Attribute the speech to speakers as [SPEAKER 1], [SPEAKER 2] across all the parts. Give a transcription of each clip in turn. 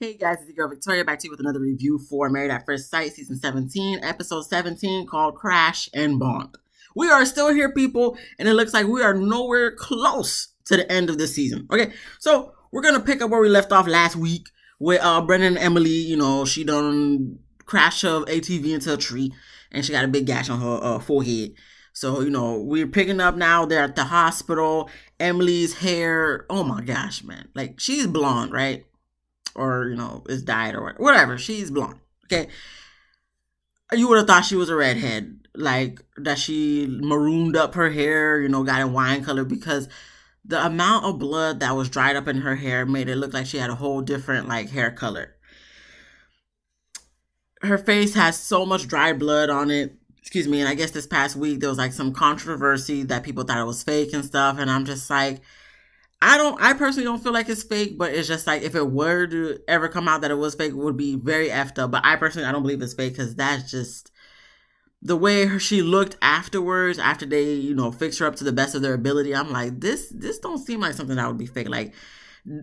[SPEAKER 1] Hey guys, it's your girl Victoria back to you with another review for Married at First Sight Season 17, Episode 17 called Crash and Bond. We are still here, people, and it looks like we are nowhere close to the end of this season. Okay, so we're going to pick up where we left off last week with Brendan and Emily. You know, she done crashed her ATV into a tree and she got a big gash on her forehead. So, you know, we're picking up now. They're at the hospital. Emily's hair, oh my gosh, man. Like, she's blonde, right? Or, you know, is dyed or whatever. She's blonde. Okay. You would have thought she was a redhead. Like, that she marooned up her hair, you know, got in wine color, because the amount of blood that was dried up in her hair made it look like she had a whole different, like, hair color. Her face has so much dried blood on it. Excuse me. And I guess this past week there was like some controversy that people thought it was fake and stuff. And I'm just like, I personally don't feel like it's fake, but it's just like, if it were to ever come out that it was fake, it would be very effed up. But I personally, I don't believe it's fake, because that's just the way she looked afterwards, after they, you know, fix her up to the best of their ability. I'm like, this don't seem like something that would be fake. Like,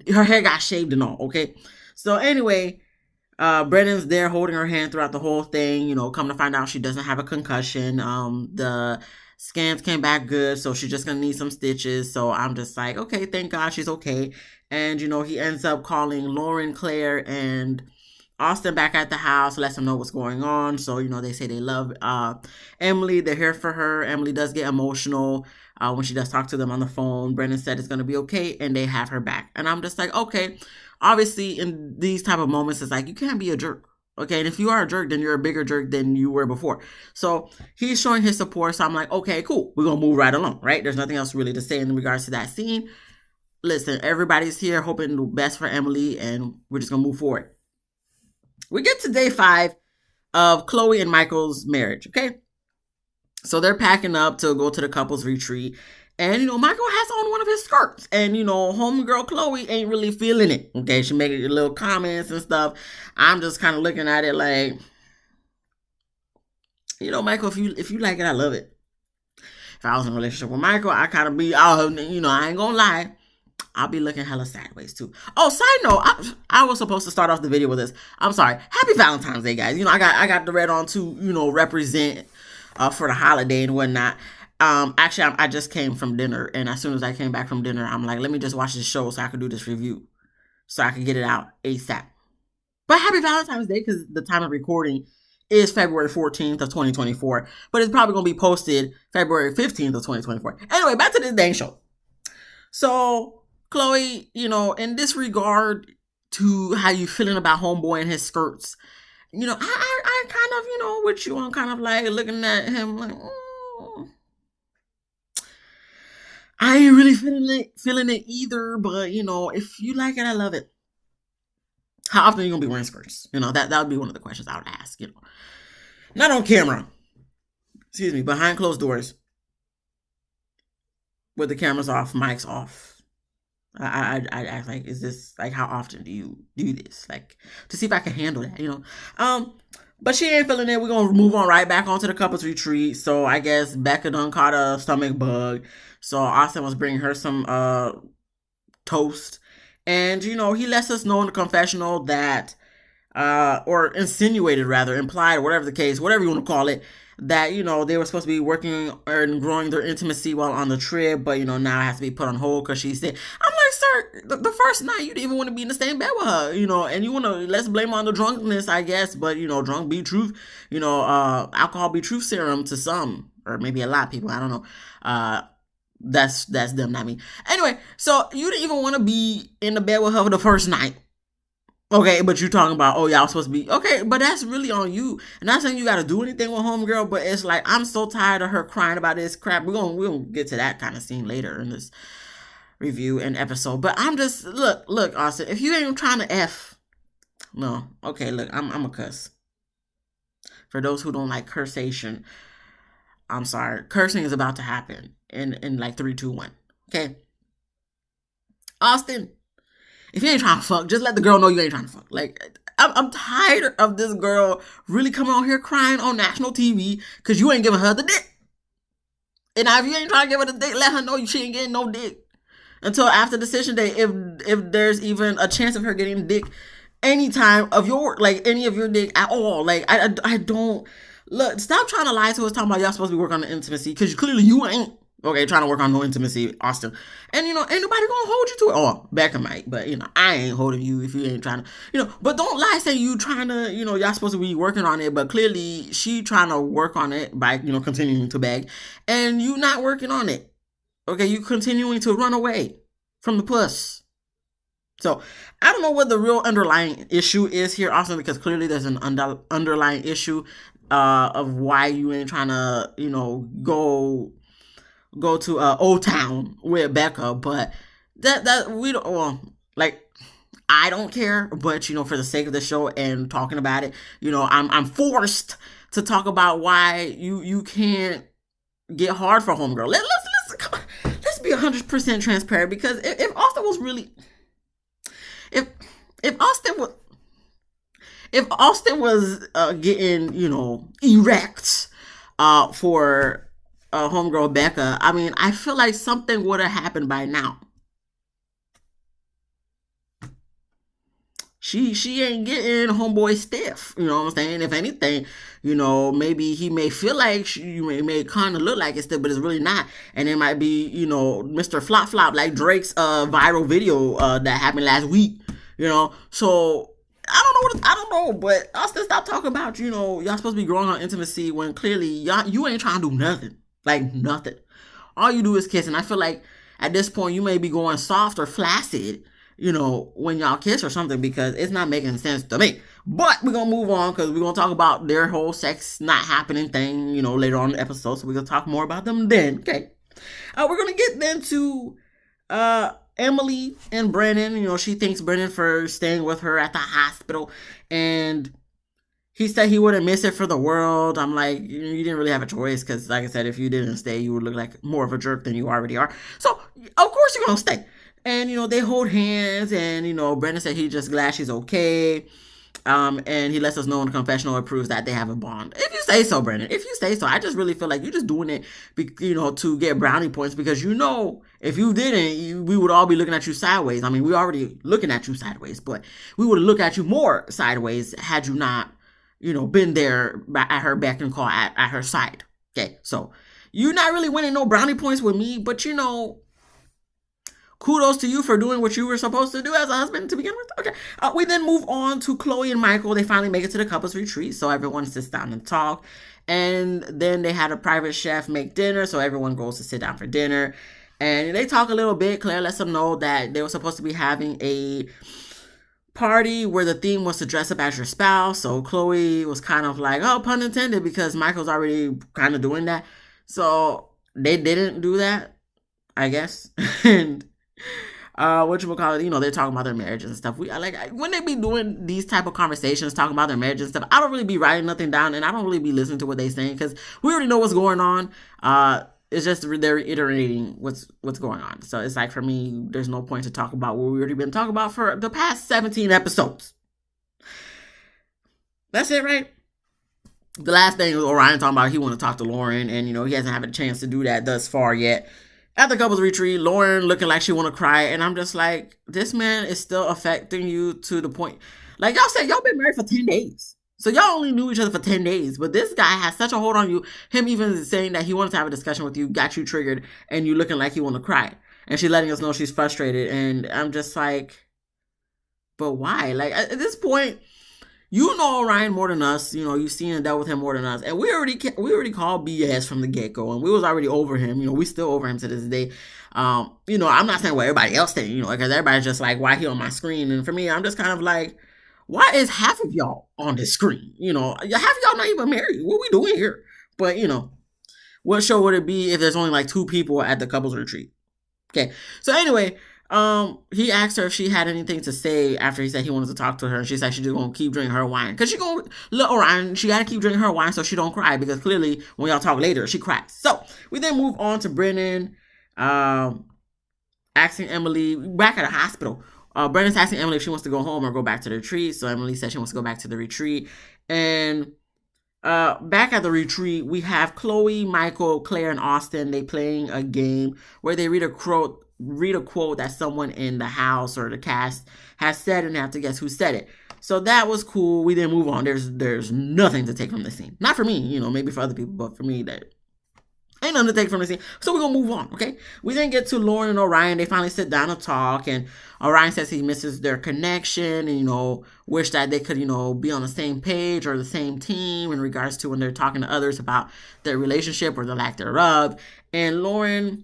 [SPEAKER 1] her hair got shaved and all, okay? So anyway, Brendan's there holding her hand throughout the whole thing. You know, come to find out she doesn't have a concussion. The scans came back good, so she's just gonna need some stitches. So I'm just like, okay, thank God she's okay. And, you know, he ends up calling Lauren, Claire, and Austin back at the house, lets them know what's going on. So, you know, they say they love Emily. They're here for her. Emily does get emotional when she does talk to them on the phone. Brendan said it's going to be okay, and they have her back. And I'm just like, okay. Obviously, in these type of moments, it's like, you can't be a jerk. Okay, and if you are a jerk, then you're a bigger jerk than you were before. So he's showing his support. So I'm like, okay, cool. We're going to move right along, right? There's nothing else really to say in regards to that scene. Listen, everybody's here hoping the best for Emily, and we're just going to move forward. We get to day 5 of Chloe and Michael's marriage, okay? So they're packing up to go to the couples retreat. And, you know, Michael has on one of his skirts. And, you know, homegirl Chloe ain't really feeling it. Okay, she making little comments and stuff. I'm just kind of looking at it like, you know, Michael, if you like it, I love it. If I was in a relationship with Michael, I kind of be, you know, I ain't gonna lie, I'll be looking hella sideways too. Oh, side note, I was supposed to start off the video with this. I'm sorry. Happy Valentine's Day, guys. You know, I got the red on to, you know, represent for the holiday and whatnot. Actually, I just came from dinner, and as soon as I came back from dinner, I'm like, let me just watch this show so I can do this review, so I can get it out ASAP. But happy Valentine's Day, because the time of recording is February 14th of 2024, but it's probably going to be posted February 15th of 2024. Anyway, back to this dang show. So, Chloe, you know, in this regard to how you feeling about homeboy and his skirts, you know, I kind of, you know, with you, I'm kind of like looking at him like, I ain't really feeling it either, but, you know, if you like it, I love it. How often are you gonna be wearing skirts? You know, that would be one of the questions I would ask, you know. Not on camera. Excuse me, behind closed doors. With the cameras off, mics off. I like, is this, like, how often do you do this? Like, to see if I can handle that, you know. But she ain't feeling it. We're going to move on right back onto the couples retreat. So I guess Becca done caught a stomach bug. So Austin was bringing her some toast. And, you know, he lets us know in the confessional that, or insinuated rather, implied, whatever the case, whatever you want to call it, that, you know, they were supposed to be working and growing their intimacy while on the trip, but, you know, now it has to be put on hold because she said, I'm like, sir, the first night you didn't even want to be in the same bed with her, you know, and you want to, let's blame on the drunkenness, I guess, but, you know, drunk be truth, you know, alcohol be truth serum to some, or maybe a lot of people, I don't know, that's them, not me. Anyway, so you didn't even want to be in the bed with her for the first night. Okay, but you're talking about, oh, y'all supposed to be, okay, but that's really on you. And not saying you got to do anything with homegirl, but it's like, I'm so tired of her crying about this crap. We're gonna get to that kind of scene later in this review and episode. But I'm just, look, Austin, if you ain't trying to F, no, okay, look, I'm a cuss. For those who don't like cursation, I'm sorry, cursing is about to happen in like 3, 2, 1. Okay, Austin, if you ain't trying to fuck, just let the girl know you ain't trying to fuck. Like, I'm tired of this girl really coming on here crying on national TV because you ain't giving her the dick. And now if you ain't trying to give her the dick, let her know she ain't getting no dick until after decision day. If there's even a chance of her getting dick any time of your, like, any of your dick at all. Like, I don't, look, stop trying to lie to us talking about y'all supposed to be working on the intimacy, because clearly you ain't. Okay, trying to work on no intimacy, Austin. And, ain't nobody gonna hold you to it. Oh, Becca might, but, I ain't holding you if you ain't trying to, but don't lie, say you trying to, y'all supposed to be working on it, but clearly she trying to work on it by, continuing to beg, and you not working on it. Okay, you continuing to run away from the puss. So, I don't know what the real underlying issue is here, Austin, because clearly there's an underlying issue of why you ain't trying to, go to Old Town with Becca, but that we don't, well, like, I don't care, but for the sake of the show and talking about it, I'm forced to talk about why you can't get hard for homegirl. Let's be 100% transparent, because if Austin was really, if Austin was getting erect for homegirl Becca, I mean, I feel like something would have happened by now. She ain't getting homeboy stiff. You know what I'm saying? If anything, maybe he may feel like you may kind of look like it's stiff, but it's really not. And it might be, Mr. Flop Flop, like Drake's viral video that happened last week. So I don't know, but Austin, stop talking about, y'all supposed to be growing on intimacy when clearly you ain't trying to do nothing. Like, nothing. All you do is kiss. And I feel like at this point you may be going soft or flaccid, when y'all kiss or something, because it's not making sense to me. But we're going to move on, because we're going to talk about their whole sex not happening thing, later on in the episode. So we're going to talk more about them then. Okay. We're going to get then to Emily and Brennan. She thanks Brennan for staying with her at the hospital, and he said he wouldn't miss it for the world. I'm like, you didn't really have a choice, because like I said, if you didn't stay, you would look like more of a jerk than you already are. So, of course you're going to stay. And, they hold hands, and, Brennan said he's just glad she's okay. And he lets us know in the confessional it proves that they have a bond. If you say so, Brennan. If you say so. I just really feel like you're just doing it, to get brownie points, because, if you didn't, we would all be looking at you sideways. I mean, we're already looking at you sideways, but we would look at you more sideways had you not, been there at her beck and call, at her side. Okay, so you're not really winning no brownie points with me, but kudos to you for doing what you were supposed to do as a husband to begin with. Okay. We then move on to Chloe and Michael. They finally make it to the couples retreat, so everyone sits down and talk. And then they had a private chef make dinner, so everyone goes to sit down for dinner. And they talk a little bit. Claire lets them know that they were supposed to be having a party where the theme was to dress up as your spouse. So Chloe was kind of like, oh, pun intended, because Michael's already kind of doing that. So they didn't do that, I guess. And they're talking about their marriage and stuff. When they be doing these type of conversations, talking about their marriage and stuff, I don't really be writing nothing down, and I don't really be listening to what they saying, because we already know what's going on. It's just they're reiterating what's going on. So it's like, for me, there's no point to talk about what we already been talking about for the past 17 episodes. That's it, right? The last thing was Orion talking about he want to talk to Lauren, and he hasn't had a chance to do that thus far yet. At the couples retreat, Lauren looking like she want to cry, and I'm just like, this man is still affecting you to the point. Like y'all said, y'all been married for 10 days. So y'all only knew each other for 10 days, but this guy has such a hold on you. Him even saying that he wanted to have a discussion with you got you triggered, and you looking like you want to cry. And she's letting us know she's frustrated, and I'm just like, but why? Like, at this point, Orion more than us. You've seen and dealt with him more than us. And we already called BS from the get-go. And we was already over him. We still over him to this day. I'm not saying what everybody else think, because everybody's just like, why he on my screen? And for me, I'm just kind of like, why is half of y'all on this screen? Half of y'all not even married. What we doing here? But, what show would it be if there's only like 2 people at the couples retreat? Okay. So anyway, he asked her if she had anything to say after he said he wanted to talk to her. And she said she's just going to keep drinking her wine. Because she going to look around. She got to keep drinking her wine so she don't cry. Because clearly, when y'all talk later, she cries. So, we then move on to Brennan asking Emily, back at the hospital. Brennan's asking Emily if she wants to go home or go back to the retreat. So, Emily said she wants to go back to the retreat. And back at the retreat, we have Chloe, Michael, Claire, and Austin. They playing a game where they read a quote that someone in the house or the cast has said, and they have to guess who said it. So that was cool. We didn't move on. There's nothing to take from this scene. Not for me, maybe for other people, but for me, that ain't nothing to take from the scene. So we're gonna move on, okay? We then get to Lauren and Orion. They finally sit down and talk, and Orion says he misses their connection and, wish that they could, be on the same page or the same team in regards to when they're talking to others about their relationship or the lack thereof. And Lauren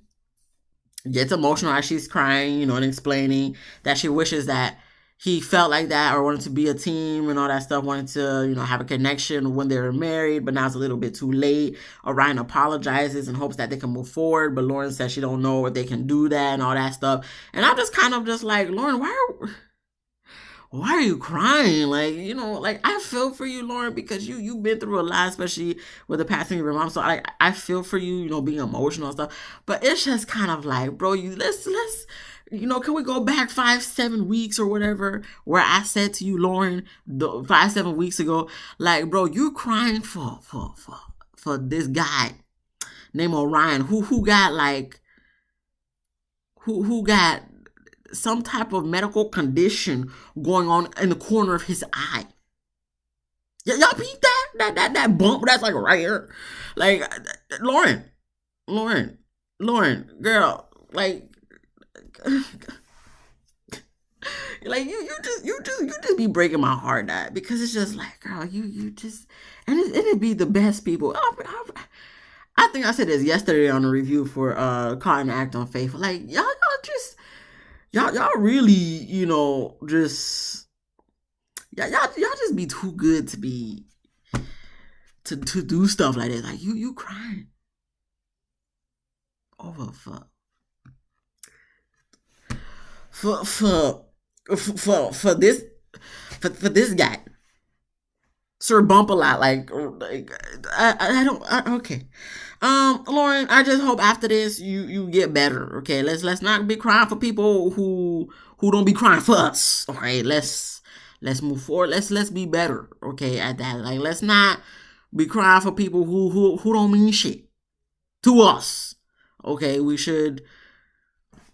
[SPEAKER 1] gets emotional as she's crying, and explaining that she wishes that he felt like that or wanted to be a team and all that stuff, wanted to, have a connection when they were married, but now it's a little bit too late. Orion apologizes and hopes that they can move forward, but Lauren says she don't know if they can do that and all that stuff. And I'm just kind of just like, Lauren, why are you crying? Like, I feel for you, Lauren, because you've been through a lot, especially with the passing of your mom. So I feel for you, being emotional and stuff. But it's just kind of like, bro, let's can we go back 5-7 weeks or whatever, where I said to you, Lauren, 5-7 weeks ago, like, bro, you crying for this guy named Orion who got like who got some type of medical condition going on in the corner of his eye. Y'all beat that bump that's like right here, like Lauren, girl, like. Like you just be breaking my heart, that because it's just like, girl, you just, and it'd be the best people. I think I said this yesterday on a review for Caught in the Act Unfaithful. Like y'all really, just y'all just be too good to be to do stuff like that. Like you crying over for this guy, Sir Bump a lot. Like I don't. Okay, Lauren, I just hope after this you get better. Okay, let's not be crying for people who don't be crying for us. Okay, let's move forward. Let's be better. Okay, at that. Like, let's not be crying for people who don't mean shit to us. Okay, we should.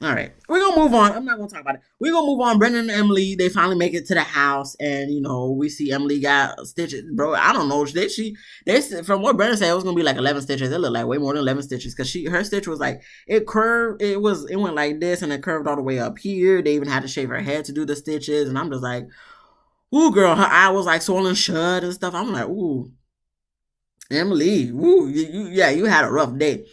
[SPEAKER 1] All right, we're gonna move on. I'm not gonna talk about it. We're gonna move on. Brendan and Emily, they finally make it to the house, and we see Emily got stitches, bro. I don't know. They from what Brendan said, it was gonna be like 11 stitches. It looked like way more than 11 stitches because her stitch was like, it curved. It went like this, and it curved all the way up here. They even had to shave her head to do the stitches, and I'm just like, ooh, girl, her eye was like swollen shut and stuff. I'm like, ooh, Emily, ooh, you had a rough day.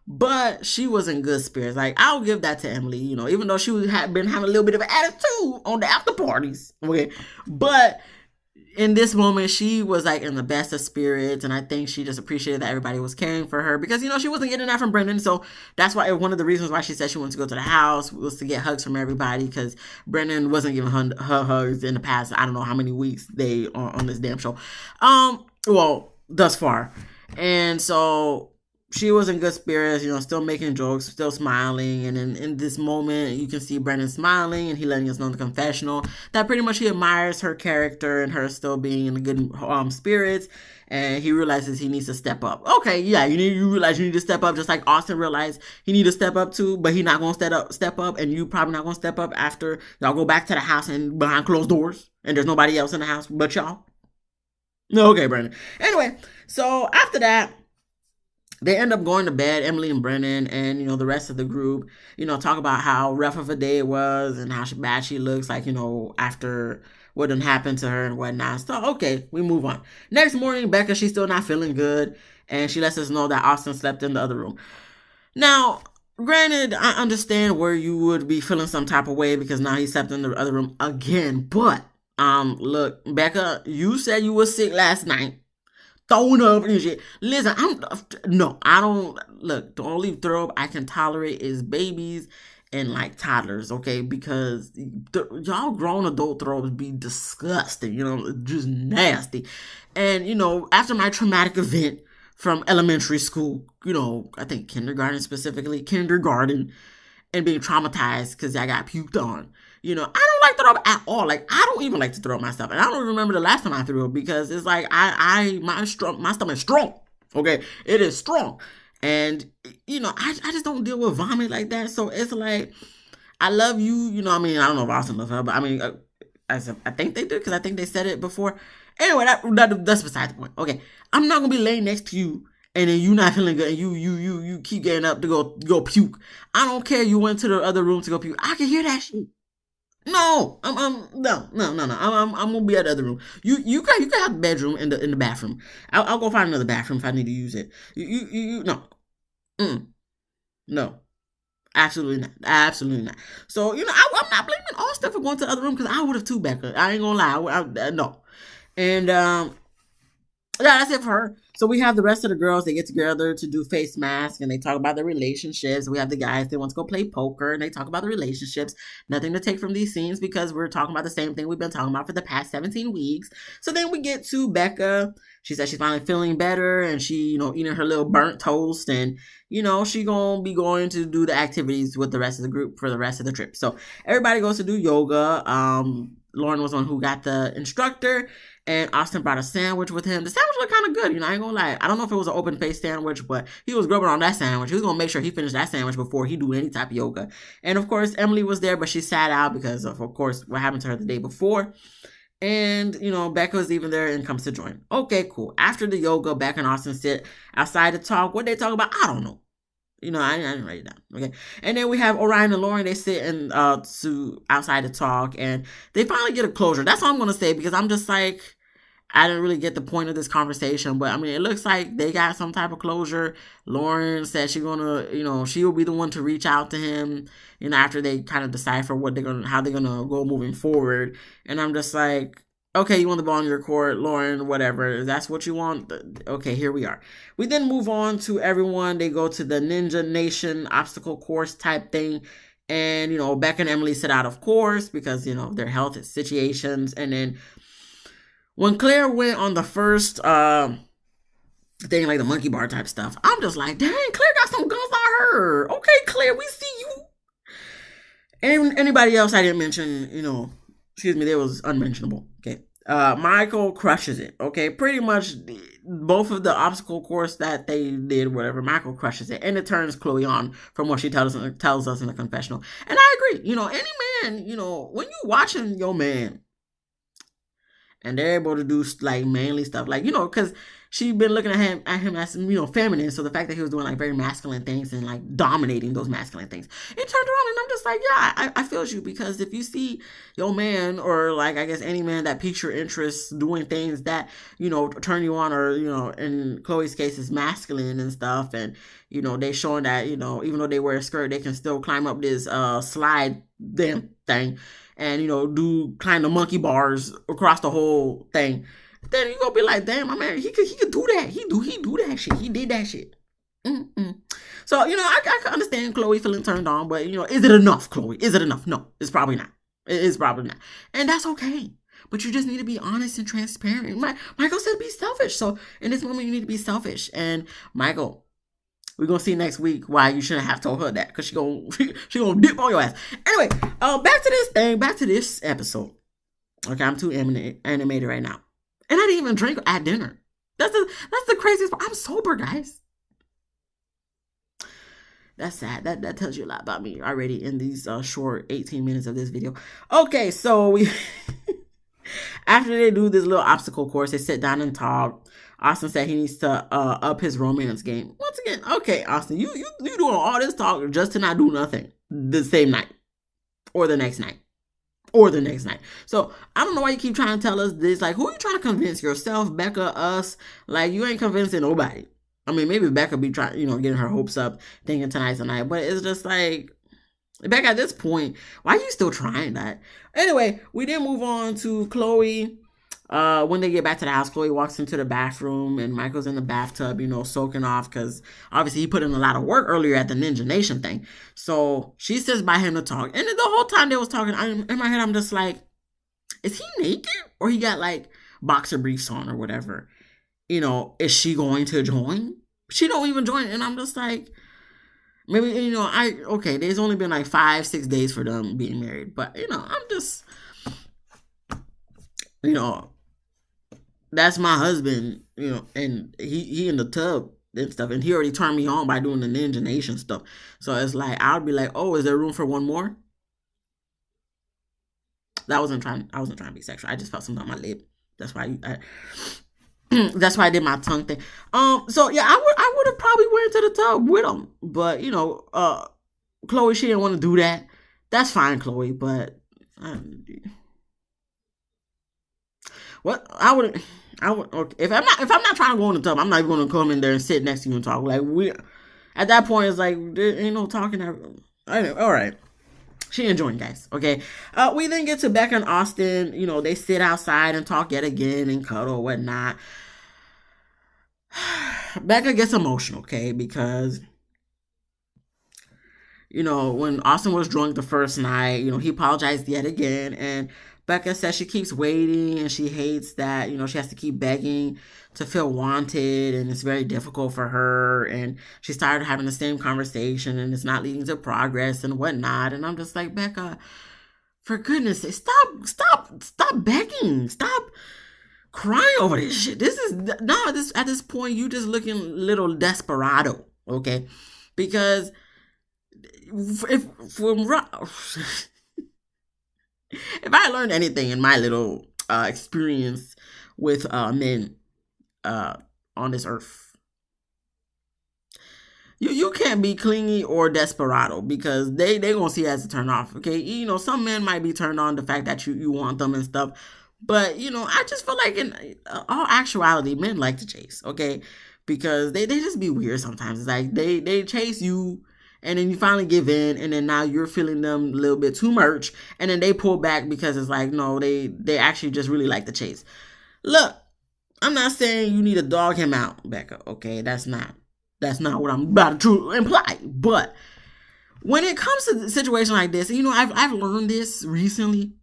[SPEAKER 1] But she was in good spirits. Like, I'll give that to Emily, even though she had been having a little bit of an attitude on the after parties. Okay. But in this moment, she was like in the best of spirits. And I think she just appreciated that everybody was caring for her because, she wasn't getting that from Brendan. So that's why one of the reasons why she said she wanted to go to the house was to get hugs from everybody because Brendan wasn't giving her hugs in the past, I don't know how many weeks they on this damn show. Well, thus far. And so she was in good spirits, still making jokes, still smiling. And in this moment, you can see Brendan smiling and he letting us know in the confessional that pretty much he admires her character and her still being in the good spirits. And he realizes he needs to step up. Okay, yeah, you realize you need to step up, just like Austin realized he need to step up too, but he not going to step up, and you probably not going to step up after y'all go back to the house and behind closed doors, and there's nobody else in the house but y'all. No, okay, Brendan. Anyway, so after that, they end up going to bed, Emily and Brendan, and, the rest of the group, talk about how rough of a day it was and how bad she looks like, after what done happened to her and whatnot. So, okay, we move on. Next morning, Becca, she's still not feeling good, and she lets us know that Austin slept in the other room. Now, granted, I understand where you would be feeling some type of way because now he slept in the other room again, but, look, Becca, you said you were sick last night. Throwing up and shit. Listen, I don't, look, the only throw up I can tolerate is babies and like toddlers, okay? Because y'all grown adult throw ups be disgusting, just nasty. And, after my traumatic event from elementary school, I think kindergarten, and being traumatized because I got puked on. I don't like throw up at all. Like, I don't even like to throw up myself. And I don't remember the last time I threw up because it's like, my stomach is strong. Okay. It is strong. And, I just don't deal with vomit like that. So it's like, I love you. I don't know if Austin loves her, but I think they did because I think they said it before. Anyway, that's beside the point. Okay, I'm not gonna be laying next to you and then you not feeling good and you keep getting up to go puke. I don't care. You went to the other room to go puke. I can hear that shit. No, no. I'm gonna be at the other room. You can have the bedroom in the bathroom. I'll go find another bathroom if I need to use it. You no, mm, no. Absolutely not. Absolutely not. So, I'm not blaming Austin for going to the other room because I would have too, Becca. I ain't gonna lie. No. And yeah, that's it for her. So we have the rest of the girls. They get together to do face masks and they talk about their relationships. We have the guys they want to go play poker and they talk about the relationships. Nothing to take from these scenes because we're talking about the same thing we've been talking about for the past 17 weeks. So then we get to Becca. She said she's finally feeling better and she, eating her little burnt toast and, she gonna be going to do the activities with the rest of the group for the rest of the trip. So everybody goes to do yoga. Lauren was one who got the instructor and Austin brought a sandwich with him. The sandwich looked kind of good, I ain't gonna lie. I don't know if it was an open face sandwich, but he was grubbing on that sandwich. He was gonna make sure he finished that sandwich before he do any type of yoga. And of course, Emily was there, but she sat out because of course, what happened to her the day before. And, Becca was even there and comes to join. Okay, cool. After the yoga, Becca and Austin sit outside to talk. What they talk about, I don't know. I didn't write it down. Okay. And then we have Orion and Lauren. They sit and to outside to talk and they finally get a closure. That's all I'm gonna say because I'm just like, I didn't really get the point of this conversation, but I mean, it looks like they got some type of closure. Lauren said she's gonna, she will be the one to reach out to him, after they kind of decipher how they're gonna go moving forward. And I'm just like, okay, you want the ball in your court, Lauren, whatever. That's what you want. Okay, here we are. We then move on to everyone. They go to the Ninja Nation obstacle course type thing. And, Becca and Emily sit out, of course, because, their health situations. And then when Claire went on the first thing, like the monkey bar type stuff, I'm just like, dang, Claire got some guns on her. Okay, Claire, we see you. And anybody else I didn't mention, they was unmentionable. Okay. Michael crushes it. Okay. Pretty much both of the obstacle course that they did, whatever, Michael crushes it. And it turns Chloe on from what she tells us in the confessional. And I agree. Any man, when you watching your man and they're able to do like manly stuff, like, because she been looking at him as, feminine. So the fact that he was doing like very masculine things and like dominating those masculine things, it turned around and I'm just like, yeah, I feel you because if you see your man or like, I guess any man that piques your interest doing things that, turn you on or, in Chloe's case is masculine and stuff. And, they showing that, even though they wear a skirt, they can still climb up this slide damn thing and, do climb the monkey bars across the whole thing. Then you gonna be like, damn, my man, he could do that. He do that shit. He did that shit. So, I can understand Chloe feeling turned on, but, is it enough, Chloe? Is it enough? No, it's probably not. It's probably not. And that's okay. But you just need to be honest and transparent. Michael said be selfish. So in this moment, you need to be selfish. And Michael, we're gonna see next week why you shouldn't have told her that. Because she gonna dip on your ass. Anyway, back to this episode. Okay, I'm too animated right now. And I didn't even drink at dinner. That's the craziest part. I'm sober, guys. That's sad. That tells you a lot about me already in these short 18 minutes of this video. Okay, so we after they do this little obstacle course, they sit down and talk. Austin said he needs to up his romance game. Once again, okay, Austin, you doing all this talk just to not do nothing the same night or the next night. Or the next night. So I don't know why you keep trying to tell us this. Like, who are you trying to convince? Yourself, Becca, us? Like, you ain't convincing nobody. I mean, maybe Becca be trying, getting her hopes up, thinking tonight's the night. But it's just like, Becca, at this point, why are you still trying that? Anyway, we then move on to Chloe. When they get back to the house, Chloe walks into the bathroom and Michael's in the bathtub, soaking off because obviously he put in a lot of work earlier at the Ninja Nation thing. So she sits by him to talk. And the whole time they was talking, in my head, I'm just like, is he naked? Or he got like boxer briefs on or whatever? Is she going to join? She don't even join. And I'm just like, maybe, okay, there's only been like 5-6 days for them being married. But, I'm just, that's my husband, and he in the tub and stuff, and he already turned me on by doing the Ninja Nation stuff. So it's like, I'll be like, oh, is there room for one more? That wasn't trying. I wasn't trying to be sexual. I just felt something on my lip. That's why that's why I did my tongue thing. So yeah, I would have probably went to the tub with him, but Chloe, she didn't want to do that. That's fine, Chloe, but what I would okay, if I'm not trying to go in the tub, I'm not even going to come in there and sit next to you and talk. Like we at that point, it's like there ain't no talking. All right. She enjoying, guys. Okay. We then get to Becca and Austin. They sit outside and talk yet again and cuddle, whatnot. Becca gets emotional, okay, because when Austin was drunk the first night, he apologized yet again, and Becca says she keeps waiting and she hates that, she has to keep begging to feel wanted, and it's very difficult for her, and she started having the same conversation and it's not leading to progress and whatnot. And I'm just like, Becca, for goodness sake, stop begging. Stop crying over this shit. At this point, you just looking a little desperado, okay? Because if I learned anything in my little experience with men on this earth, you can't be clingy or desperado, because they gonna see it as a turn off. Okay, some men might be turned on the fact that you want them and stuff, but I just feel like in all actuality, men like to chase. Okay, because they just be weird sometimes. It's like they chase you, and then you finally give in, and then now you're feeling them a little bit too much, and then they pull back because it's like, no, they actually just really like the chase. Look, I'm not saying you need to dog him out, Becca, okay? That's not what I'm about to imply. But when it comes to a situation like this, I've learned this recently,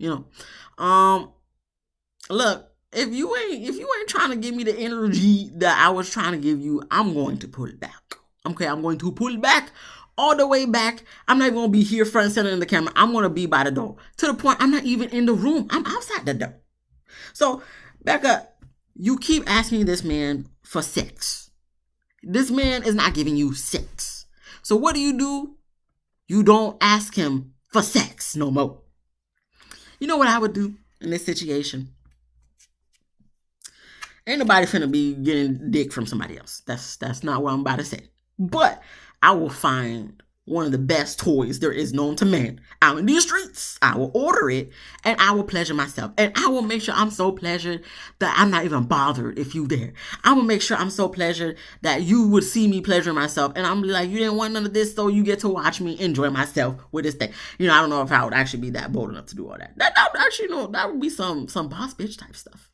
[SPEAKER 1] look, if you ain't trying to give me the energy that I was trying to give you, I'm going to pull it back. Okay, I'm going to pull it back all the way back. I'm not even going to be here front and center in the camera. I'm going to be by the door. To the point, I'm not even in the room. I'm outside the door. So, Becca, you keep asking this man for sex. This man is not giving you sex. So what do? You don't ask him for sex no more. You know what I would do in this situation? Ain't nobody finna be getting dick from somebody else. That's not what I'm about to say. But I will find one of the best toys there is known to man out in these streets. I will order it, and I will pleasure myself. And I will make sure I'm so pleasured that I'm not even bothered if you there. I will make sure I'm so pleasured that you would see me pleasuring myself. And I'm like, you didn't want none of this, so you get to watch me enjoy myself with this thing. I don't know if I would actually be that bold enough to do all that. That would actually, that would be some boss bitch type stuff.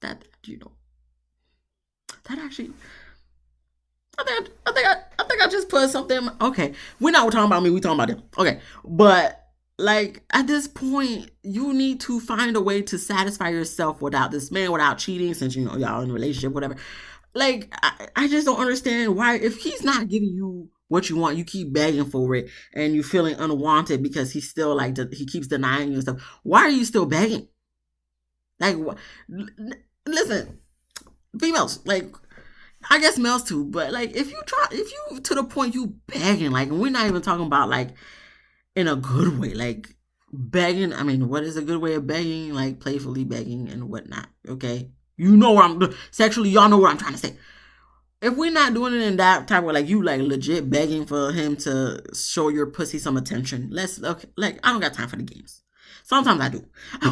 [SPEAKER 1] That actually... I think I just put something. Okay, we're not talking about me. We talking about them. Okay, but like at this point, you need to find a way to satisfy yourself without this man, without cheating. Since y'all in a relationship, whatever. Like I just don't understand why, if he's not giving you what you want, you keep begging for it, and you feeling unwanted because he's still he keeps denying you and stuff. Why are you still begging? Like, listen, females, like. I guess males too, but like if you to the point you begging, like, and we're not even talking about like in a good way, like begging. I mean, what is a good way of begging? Like playfully begging and whatnot. Okay, what I'm sexually. Y'all know what I'm trying to say. If we're not doing it in that type of, like, you like legit begging for him to show your pussy some attention, okay. Like, I don't got time for the games. Sometimes I do,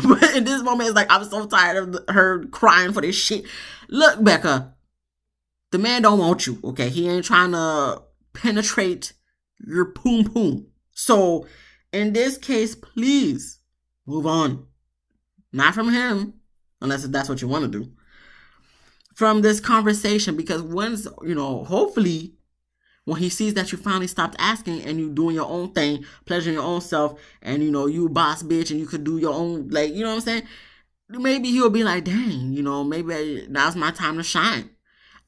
[SPEAKER 1] but in this moment, it's like I'm so tired of her crying for this shit. Look, Becca. The man don't want you, okay? He ain't trying to penetrate your poom poom. So, in this case, please move on. Not from him, unless that's what you want to do. From this conversation, because once, hopefully, when he sees that you finally stopped asking and you doing your own thing, pleasuring your own self, and, you boss bitch and you could do your own, like, you know what I'm saying? Maybe he'll be like, dang, maybe now's my time to shine.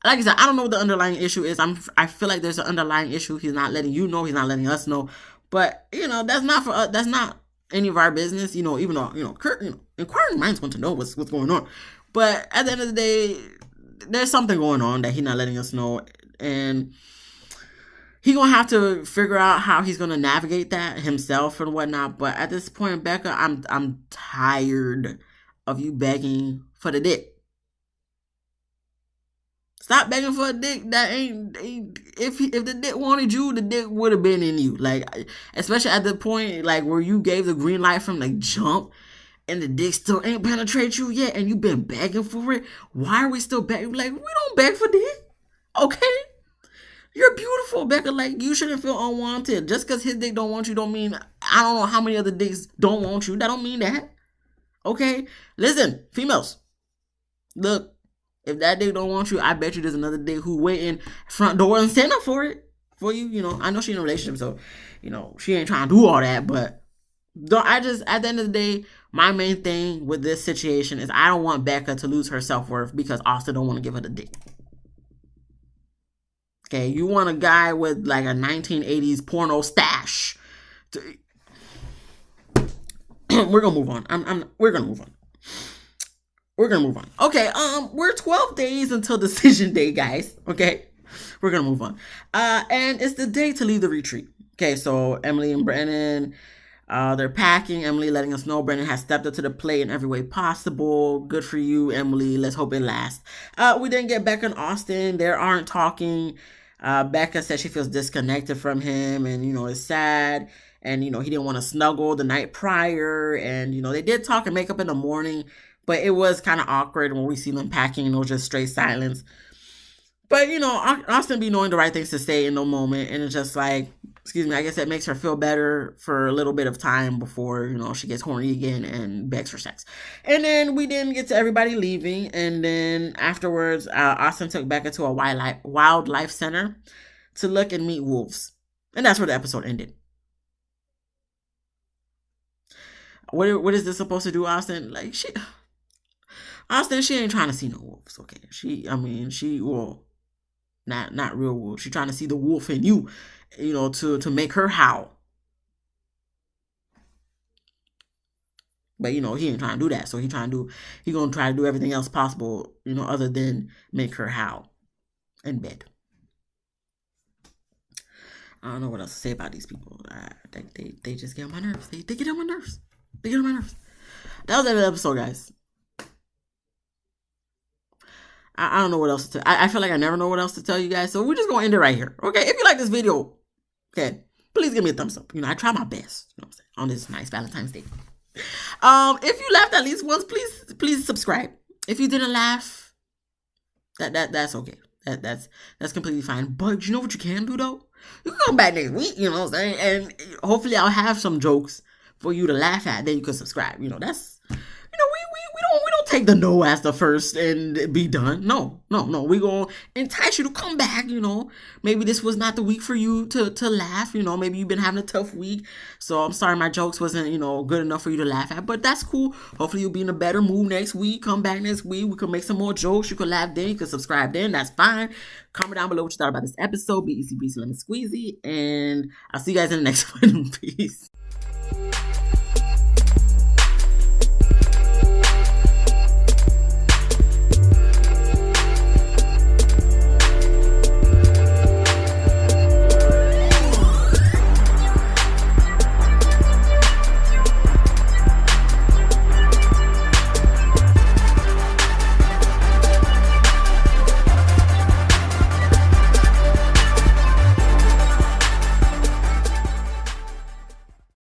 [SPEAKER 1] Like I said, I don't know what the underlying issue is. I feel like there's an underlying issue. He's not letting you know. He's not letting us know. But that's not for us. That's not any of our business. Even though inquiring minds want to know what's going on. But at the end of the day, there's something going on that he's not letting us know, and he gonna have to figure out how he's gonna navigate that himself and whatnot. But at this point, Becca, I'm tired of you begging for the dick. Stop begging for a dick that ain't if the dick wanted you, the dick would have been in you. Like, especially at the point like where you gave the green light from the jump and the dick still ain't penetrate you yet and you've been begging for it. Why are we still begging? Like, we don't beg for dick. Okay? You're beautiful, Becca. Like, you shouldn't feel unwanted. Just because his dick don't want you don't mean I don't know how many other dicks don't want you. That don't mean that. Okay? Listen, females. Look, if that dick don't want you, I bet you there's another dick who waiting front door and stand up for it. For you, you know. I know she's in a relationship, so, you know, she ain't trying to do all that, but at the end of the day, my main thing with this situation is I don't want Becca to lose her self-worth because Austin don't want to give her the dick. Okay, you want a guy with like a 1980s porno stash. We're gonna move on. We're gonna move on. We're gonna move on. Okay, we're 12 days until decision day, guys. Okay, we're gonna move on. And it's the day to leave the retreat. Okay, so Emily and Brennan, they're packing. Emily letting us know Brennan has stepped up to the plate in every way possible. Good for you, Emily. Let's hope it lasts. We didn't get Becca and Austin. They aren't talking. Becca said she feels disconnected from him and, you know, it's sad. And, you know, he didn't want to snuggle the night prior. And, you know, they did talk and make up in the morning. But it was kind of awkward when we see them packing and it was just straight silence. But, you know, Austin be knowing the right things to say in the moment. And it's just like, excuse me, I guess it makes her feel better for a little bit of time before, you know, she gets horny again and begs for sex. And then we didn't get to everybody leaving. And then afterwards, Austin took Becca to a wildlife center to look and meet wolves. And that's where the episode ended. What is this supposed to do, Austin? Like, Austin, she ain't trying to see no wolves, okay? Not real wolves. She's trying to see the wolf in you, you know, to make her howl. But, you know, he ain't trying to do that. So he gonna try to do everything else possible, you know, other than make her howl in bed. I don't know what else to say about these people. They just get on my nerves. They get on my nerves. They get on my nerves. That was the episode, guys. I don't know what else to tell. I feel like I never know what else to tell you guys. So we're just going to end it right here. Okay. If you like this video, okay, please give me a thumbs up. You know, I try my best, you know what I'm saying, on this nice Valentine's Day. If you laughed at least once, please subscribe. If you didn't laugh, that's okay. That's completely fine. But you know what you can do though? You can come back next week, you know what I'm saying? And hopefully I'll have some jokes for you to laugh at. Then you can subscribe. You know, that's, you know, we don't take the no as the first and be done. No. We gonna entice you to come back, you know. Maybe this was not the week for you to laugh, you know. Maybe you've been having a tough week. So I'm sorry my jokes wasn't, you know, good enough for you to laugh at. But that's cool. Hopefully you'll be in a better mood next week. Come back next week. We can make some more jokes. You can laugh then. You can subscribe then. That's fine. Comment down below what you thought about this episode. Be easy, breezy, lemon squeezy. And I'll see you guys in the next one. Peace.